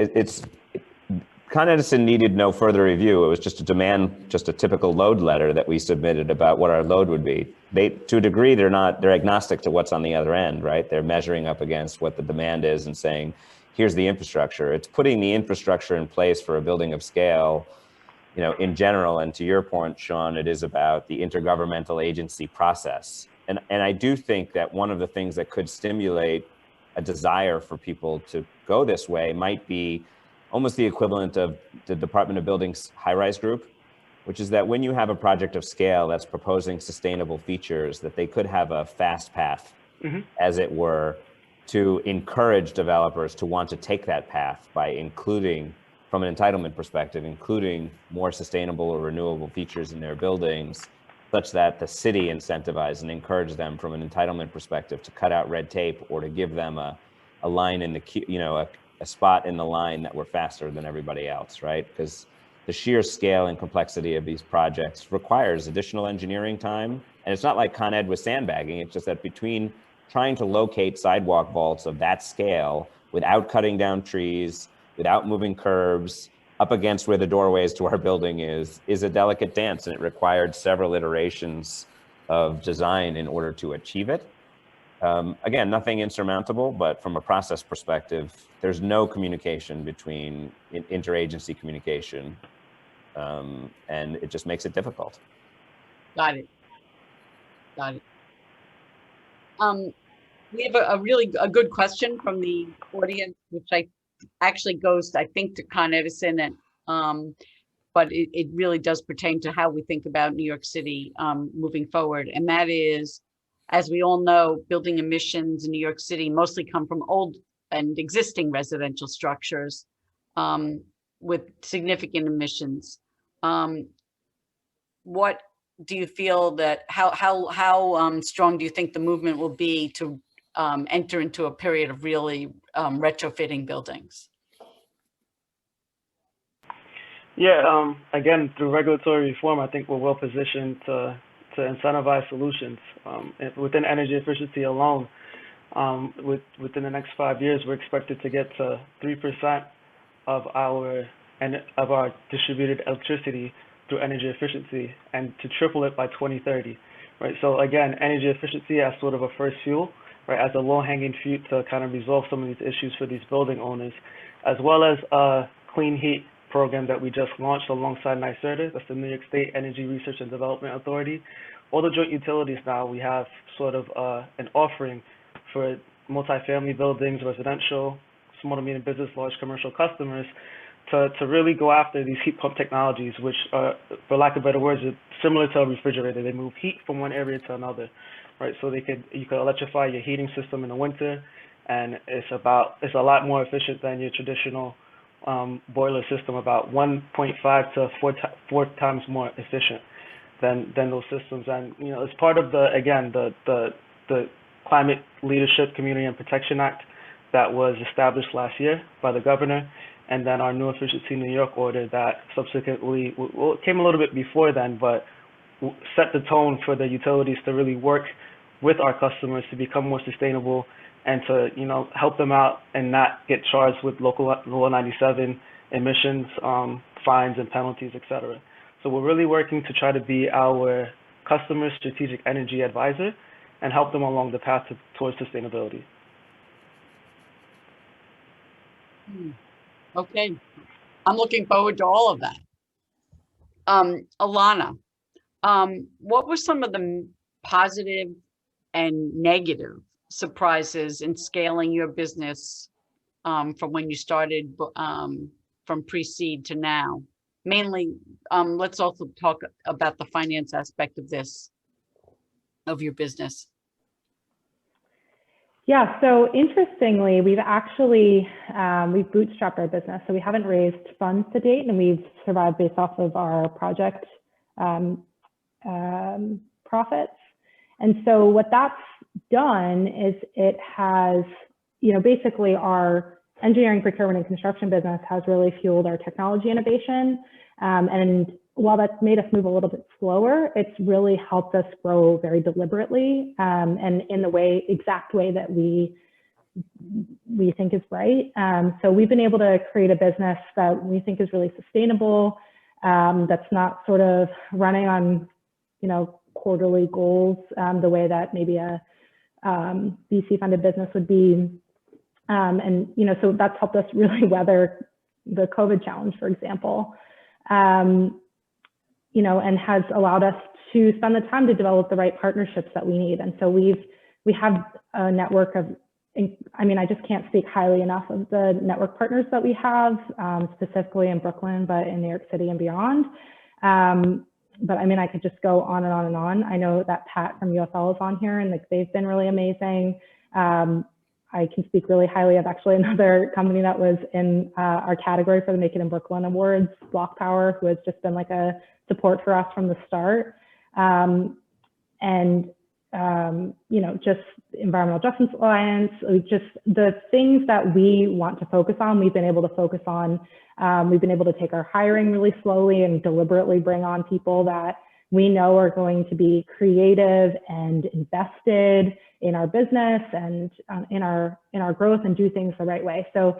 Con Edison needed no further review. It was just a typical load letter that we submitted about what our load would be. To a degree, they're agnostic to what's on the other end, right? They're measuring up against what the demand is and saying, here's the infrastructure. It's putting the infrastructure in place for a building of scale, in general. And to your point, Shaun, it is about the intergovernmental agency process. And I do think that one of the things that could stimulate a desire for people to go this way might be almost the equivalent of the Department of Buildings high-rise group, which is that when you have a project of scale that's proposing sustainable features, that they could have a fast path, as it were, to encourage developers to want to take that path by including, from an entitlement perspective, including more sustainable or renewable features in their buildings, such that the city incentivizes and encourages them from an entitlement perspective to cut out red tape or to give them a line in the queue, a spot in the line that we're faster than everybody else, right? Because the sheer scale and complexity of these projects requires additional engineering time. And it's not like Con Ed was sandbagging. It's just that between trying to locate sidewalk vaults of that scale without cutting down trees, without moving curbs, up against where the doorways to our building is a delicate dance. And it required several iterations of design in order to achieve it. Again, nothing insurmountable, but from a process perspective, there's no communication between interagency communication, and it just makes it difficult. Got it. We have a good question from the audience, which actually goes, I think, to Con Edison, and but it really does pertain to how we think about New York City moving forward. And that is, as we all know, building emissions in New York City mostly come from old and existing residential structures with significant emissions. What do you feel that, how strong do you think the movement will be to enter into a period of really retrofitting buildings? Yeah, again, through regulatory reform, I think we're well positioned to incentivize solutions. Within energy efficiency alone, within the next 5 years, we're expected to get to 3% of our distributed electricity through energy efficiency, and to triple it by 2030, right? So again, energy efficiency as sort of a first fuel, right, as a low-hanging fruit to kind of resolve some of these issues for these building owners, as well as a clean heat program that we just launched alongside NYSERDA. That's the New York State Energy Research and Development Authority. All the joint utilities now, we have sort of an offering for multifamily buildings, residential, small to medium business, large commercial customers to really go after these heat pump technologies, which are, for lack of better words, are similar to a refrigerator. They move heat from one area to another, right? So you could electrify your heating system in the winter, and it's a lot more efficient than your traditional boiler system, about 1.5 to 4 times more efficient than those systems. And it's part of the Climate Leadership Community and Protection Act that was established last year by the governor, and then our new Efficiency New York order that subsequently, well, it came a little bit before then, but set the tone for the utilities to really work with our customers to become more sustainable and to, you know, help them out and not get charged with local law 97 emissions, fines and penalties, etc. So we're really working to try to be our customer strategic energy advisor and help them along the path towards sustainability. Okay, I'm looking forward to all of that. Ilona, what were some of the positive and negative surprises in scaling your business from when you started from pre-seed to now? Mainly, let's also talk about the finance aspect of this, of your business. Yeah, so interestingly, we've actually, we've bootstrapped our business. So we haven't raised funds to date, and we've survived based off of our project profits. And so what that's done is it has, you know, basically our engineering, procurement, and construction business has really fueled our technology innovation. And while that's made us move a little bit slower, it's really helped us grow very deliberately and in the exact way that we think is right. So we've been able to create a business that we think is really sustainable, that's not sort of running on, you know, quarterly goals the way that maybe a VC funded business would be. And, you know, so that's helped us really weather the COVID challenge, for example. You know, and has allowed us to spend the time to develop the right partnerships that we need. And so we have a network of, I mean, I just can't speak highly enough of the network partners that we have, specifically in Brooklyn, but in New York City and beyond. But I mean, I could just go on and on and on. I know that Pat from UFL is on here, and like they've been really amazing. I can speak really highly of actually another company that was in our category for the Make It in Brooklyn Awards, Block Power, who has just been like a support for us from the start. You know, just Environmental Justice Alliance, just the things that we want to focus on, we've been able to focus on. We've been able to take our hiring really slowly and deliberately bring on people that we know are going to be creative and invested in our business and in our growth and do things the right way. So,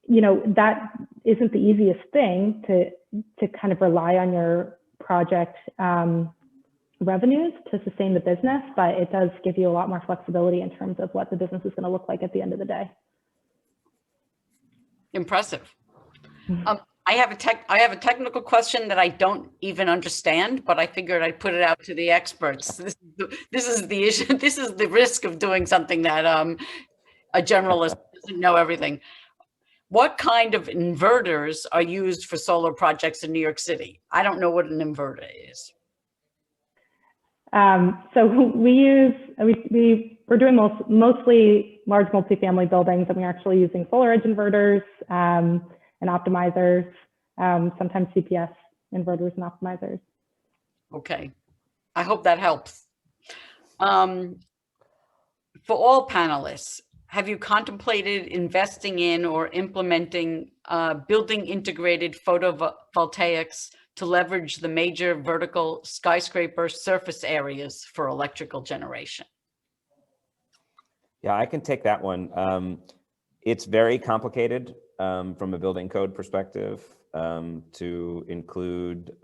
you know, that isn't the easiest thing to kind of rely on your project revenues to sustain the business, but it does give you a lot more flexibility in terms of what the business is going to look like at the end of the day. Impressive. I have a technical question that I don't even understand, but I figured I'd put it out to the experts. This is the issue. This is the risk of doing something that a generalist doesn't know everything. What kind of inverters are used for solar projects in New York City? I don't know what an inverter is. So we're doing mostly large multifamily buildings, and we're actually using solar edge inverters and optimizers, sometimes CPS inverters and optimizers. Okay, I hope that helps. For all panelists, have you contemplated investing in or implementing building integrated photovoltaics to leverage the major vertical skyscraper surface areas for electrical generation? Yeah, I can take that one. It's very complicated from a building code perspective to include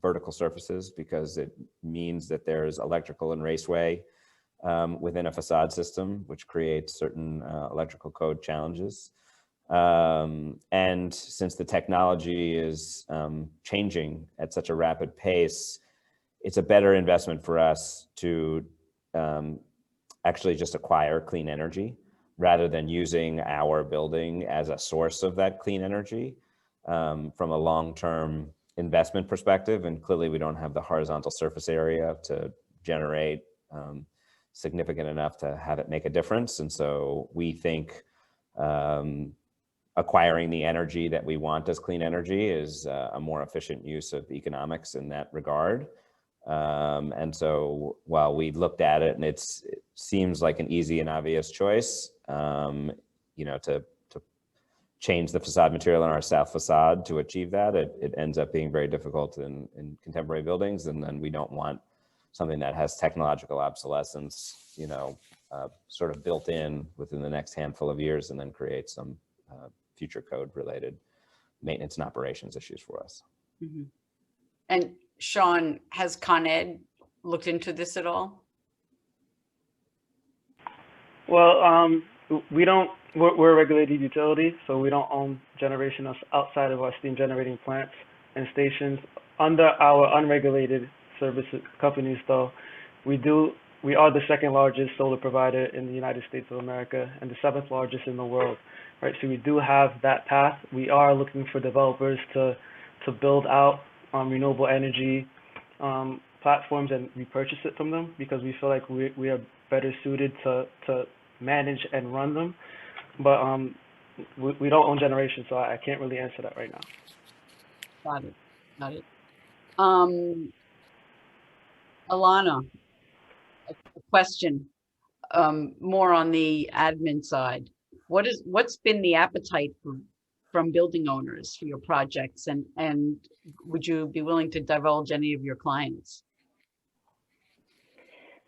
vertical surfaces, because it means that there's electrical and raceway within a facade system, which creates certain electrical code challenges. And since the technology is changing at such a rapid pace, it's a better investment for us to actually just acquire clean energy rather than using our building as a source of that clean energy from a long-term investment perspective. And clearly we don't have the horizontal surface area to generate significant enough to have it make a difference. And so we think acquiring the energy that we want as clean energy is a more efficient use of economics in that regard. And so while we looked at it and it seems like an easy and obvious choice, you know, to change the facade material in our south facade to achieve that, it ends up being very difficult in contemporary buildings. And then we don't want something that has technological obsolescence, you know, sort of built in within the next handful of years, and then create some future code related maintenance and operations issues for us. Mm-hmm. And Shaun, has Con Ed looked into this at all? Well, we're a regulated utility, so we don't own generation outside of our steam generating plants and stations. Under our unregulated service companies, though, we are the second largest solar provider in the United States of America and the seventh largest in the world, right? So we do have that path. We are looking for developers to build out renewable energy platforms and repurchase it from them, because we feel like we are better suited to manage and run them. But we don't own generation, so I can't really answer that right now. Got it. Got it. Ilona, a question more on the admin side. What's been the appetite from building owners for your projects, and would you be willing to divulge any of your clients?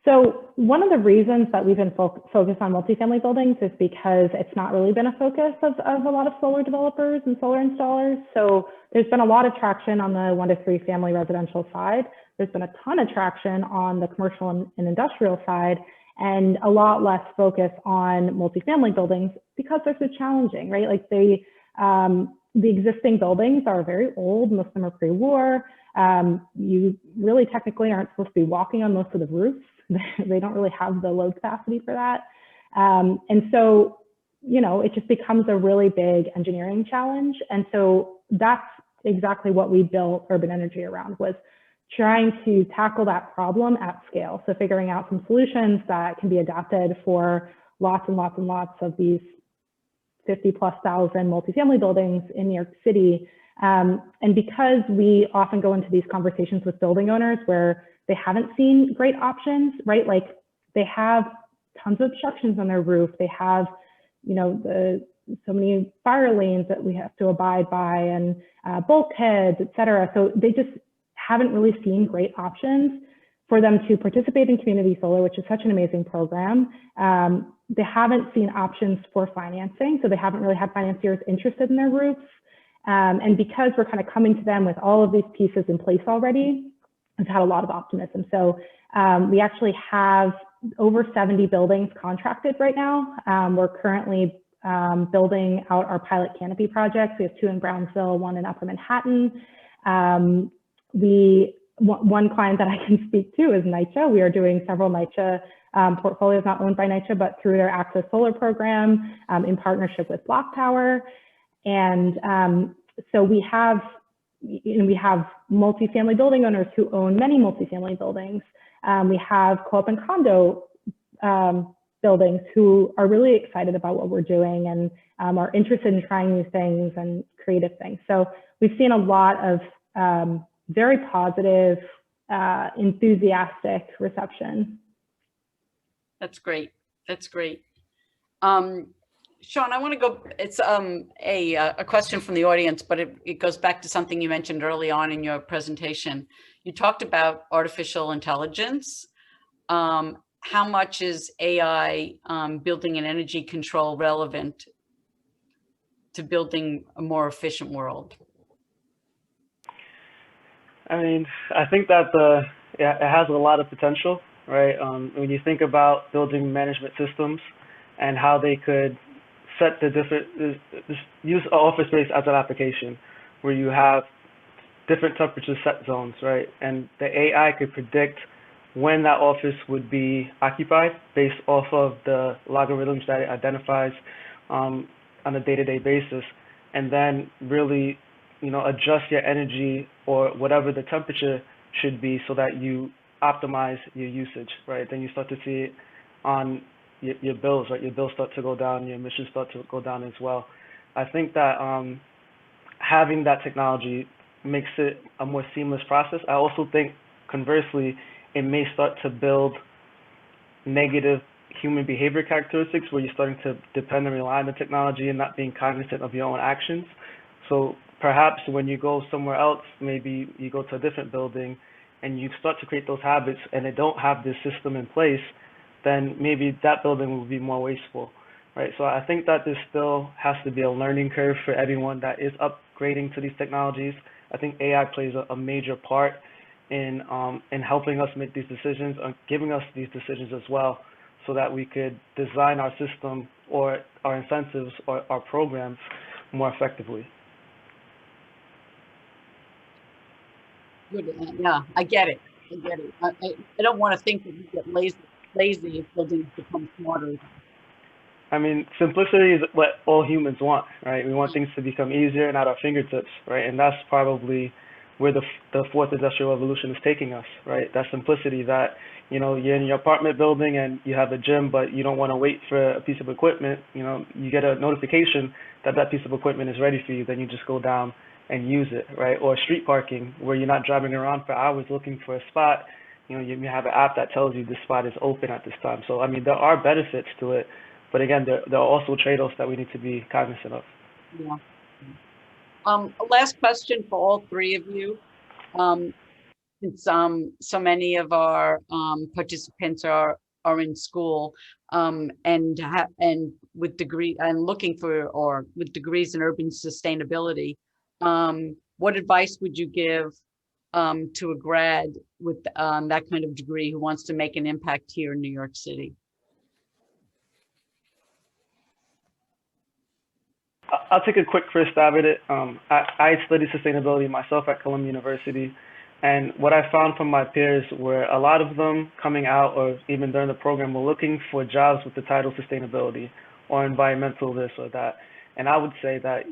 So one of the reasons that we've been focused on multifamily buildings is because it's not really been a focus of a lot of solar developers and solar installers. So there's been a lot of traction on the 1 to 3 family residential side. There's been a ton of traction on the commercial and industrial side, and a lot less focus on multifamily buildings because they're so challenging, right? Like the existing buildings are very old, most of them are pre-war. You really technically aren't supposed to be walking on most of the roofs. They don't really have the load capacity for that. And so, you know, it just becomes a really big engineering challenge. And so that's exactly what we built Urban Energy around, was trying to tackle that problem at scale. So figuring out some solutions that can be adapted for lots and lots and lots of these 50+ thousand multifamily buildings in New York City. And because we often go into these conversations with building owners where they haven't seen great options, right? Like they have tons of obstructions on their roof. They have, you know, so many fire lanes that we have to abide by, and bulkheads, et cetera. So they just haven't really seen great options for them to participate in community solar, which is such an amazing program. They haven't seen options for financing. So they haven't really had financiers interested in their roofs. And because we're kind of coming to them with all of these pieces in place already, we've had a lot of optimism. So we actually have over 70 buildings contracted right now. We're currently building out our pilot Canopy projects. We have 2 in Brownsville, 1 in Upper Manhattan. One client that I can speak to is NYCHA. We are doing several NYCHA portfolios not owned by NYCHA, but through their Access Solar program in partnership with Block Power. And so we have multifamily building owners who own many multifamily buildings. We have co-op and condo buildings who are really excited about what we're doing and are interested in trying new things and creative things. So we've seen a lot of very positive, enthusiastic reception. That's great. That's great. Shaun, I want to go, it's a question from the audience, but it goes back to something you mentioned early on in your presentation. You talked about artificial intelligence. How much is AI building and energy control relevant to building a more efficient world? I mean, I think that it has a lot of potential, right? When you think about building management systems and how they could set the different, use office space as an application where you have different temperature set zones, right? And the AI could predict when that office would be occupied based off of the logarithms that it identifies on a day-to-day basis, and then really, you know, adjust your energy or whatever the temperature should be so that you optimize your usage, right? Then you start to see it on your bills, right? Your bills start to go down, your emissions start to go down as well. I think that having that technology makes it a more seamless process. I also think, conversely, it may start to build negative human behavior characteristics where you're starting to depend and rely on the technology and not being cognizant of your own actions. So perhaps when you go somewhere else, maybe you go to a different building and you start to create those habits and they don't have this system in place, then maybe that building will be more wasteful, right? So I think that there still has to be a learning curve for everyone that is upgrading to these technologies. I think AI plays a major part in helping us make these decisions, giving us these decisions as well, so that we could design our system or our incentives or our programs more effectively. Good. Yeah, I get it. I get it. I don't want to think that we get lazy if buildings become smarter. I mean, simplicity is what all humans want, right? We want things to become easier and at our fingertips, right? And that's probably where the fourth industrial revolution is taking us, right? That simplicity that, you know, you're in your apartment building and you have a gym, but you don't want to wait for a piece of equipment. You know, you get a notification that that piece of equipment is ready for you, then you just go down and use it, right? Or street parking, where you're not driving around for hours looking for a spot. You know, you have an app that tells you this spot is open at this time. So, I mean, there are benefits to it, but again, there are also trade-offs that we need to be cognizant of. Yeah. A last question for all three of you. Since so many of our participants are in school and with degree and looking for or with degrees in urban sustainability, what advice would you give to a grad with that kind of degree who wants to make an impact here in New York City? I'll take a quick first stab at it. I studied sustainability myself at Columbia University, and what I found from my peers were a lot of them coming out or even during the program were looking for jobs with the title sustainability or environmental this or that. And I would say that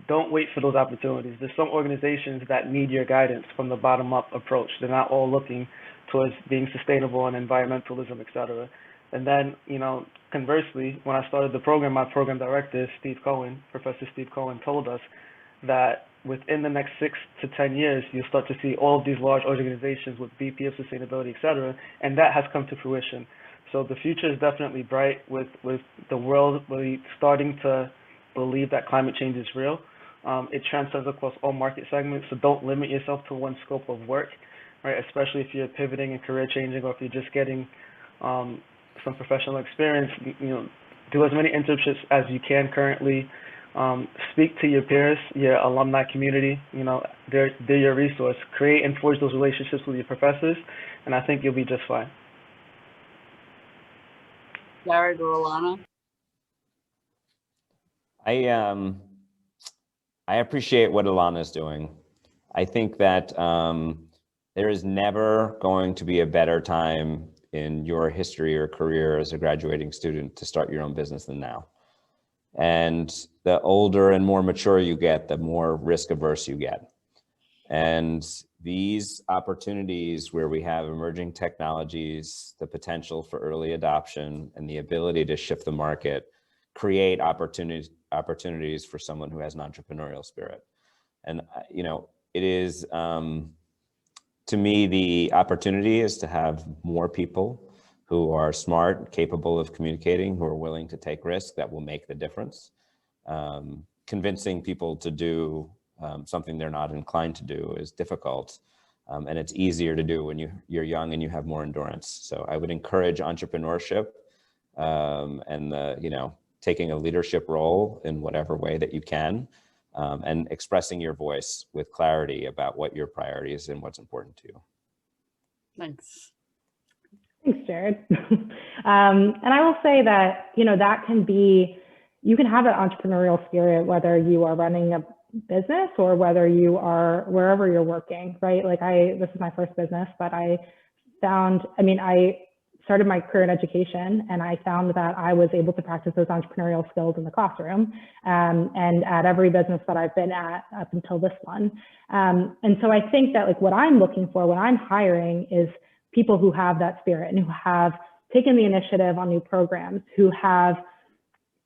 don't wait for those opportunities. There's some organizations that need your guidance from the bottom up approach. They're not all looking towards being sustainable and environmentalism, et cetera. And then, you know, conversely, when I started the program, my program director, Professor Steve Cohen, told us that within the next 6 to 10 years, you'll start to see all of these large organizations with VP of sustainability, et cetera, and that has come to fruition. So the future is definitely bright with the world really starting to believe that climate change is real. It transcends across all market segments, so don't limit yourself to one scope of work, right? Especially if you're pivoting and career changing, or if you're just getting some professional experience. You know, do as many internships as you can currently. Speak to your peers, your alumni community. You know, they're your resource. Create and forge those relationships with your professors, and I think you'll be just fine. Jared or Ilona? I appreciate what Ilana's doing. I think that there is never going to be a better time in your history or career as a graduating student to start your own business than now. And the older and more mature you get, the more risk averse you get. And these opportunities where we have emerging technologies, the potential for early adoption, and the ability to shift the market, create opportunities for someone who has an entrepreneurial spirit. And, you know, it is, to me, the opportunity is to have more people who are smart, capable of communicating, who are willing to take risks that will make the difference. Convincing people to do something they're not inclined to do is difficult. And it's easier to do when you're young and you have more endurance. So I would encourage entrepreneurship and taking a leadership role in whatever way that you can, and expressing your voice with clarity about what your priorities and what's important to you. Thanks. Thanks, Jared. And I will say that, you know, that can be, you can have that entrepreneurial spirit, whether you are running a business or whether you are wherever you're working, right? Like this is my first business, but I started my career in education, and I found that I was able to practice those entrepreneurial skills in the classroom, and at every business that I've been at up until this one. And so I think that, like, what I'm looking for when I'm hiring is people who have that spirit and who have taken the initiative on new programs, who have,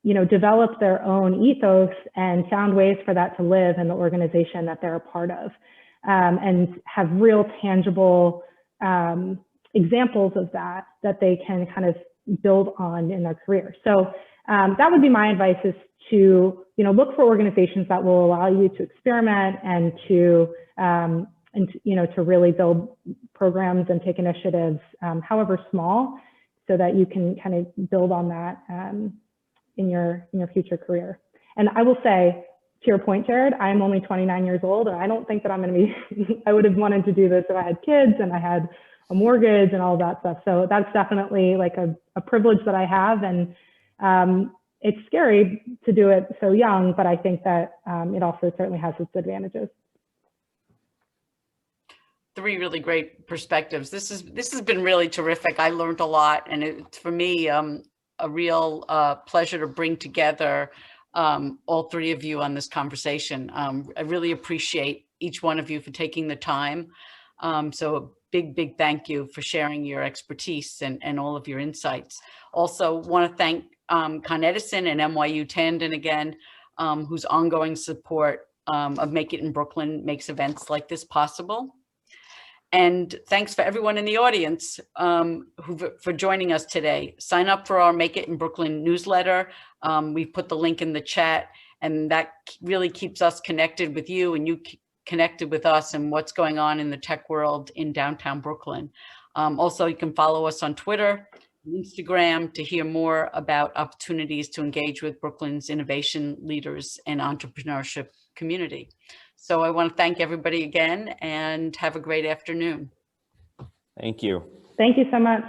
you know, developed their own ethos and found ways for that to live in the organization that they're a part of, and have real tangible examples of that they can kind of build on in their career. So that would be my advice, is to, you know, look for organizations that will allow you to experiment and to you know, to really build programs and take initiatives, however small, so that you can kind of build on that in your future career. And I will say, to your point, Jared, I'm only 29 years old, and I don't think that I'm going to be, I would have wanted to do this if I had kids and I had a mortgage and all of that stuff. So that's definitely like a privilege that I have. And it's scary to do it so young, but I think that it also certainly has its advantages. Three really great perspectives. This has been really terrific. I learned a lot, and it's for me a real pleasure to bring together all three of you on this conversation. I really appreciate each one of you for taking the time. So a big thank you for sharing your expertise and all of your insights. Also want to thank Con Edison and NYU Tandon again, whose ongoing support of Make It in Brooklyn makes events like this possible. And thanks for everyone in the audience for joining us today. Sign up for our Make It in Brooklyn newsletter. We've put the link in the chat, and that really keeps us connected with you, and you connected with us and what's going on in the tech world in downtown Brooklyn. Also, you can follow us on Twitter, Instagram to hear more about opportunities to engage with Brooklyn's innovation leaders and entrepreneurship community. So I want to thank everybody again and have a great afternoon. Thank you. Thank you so much.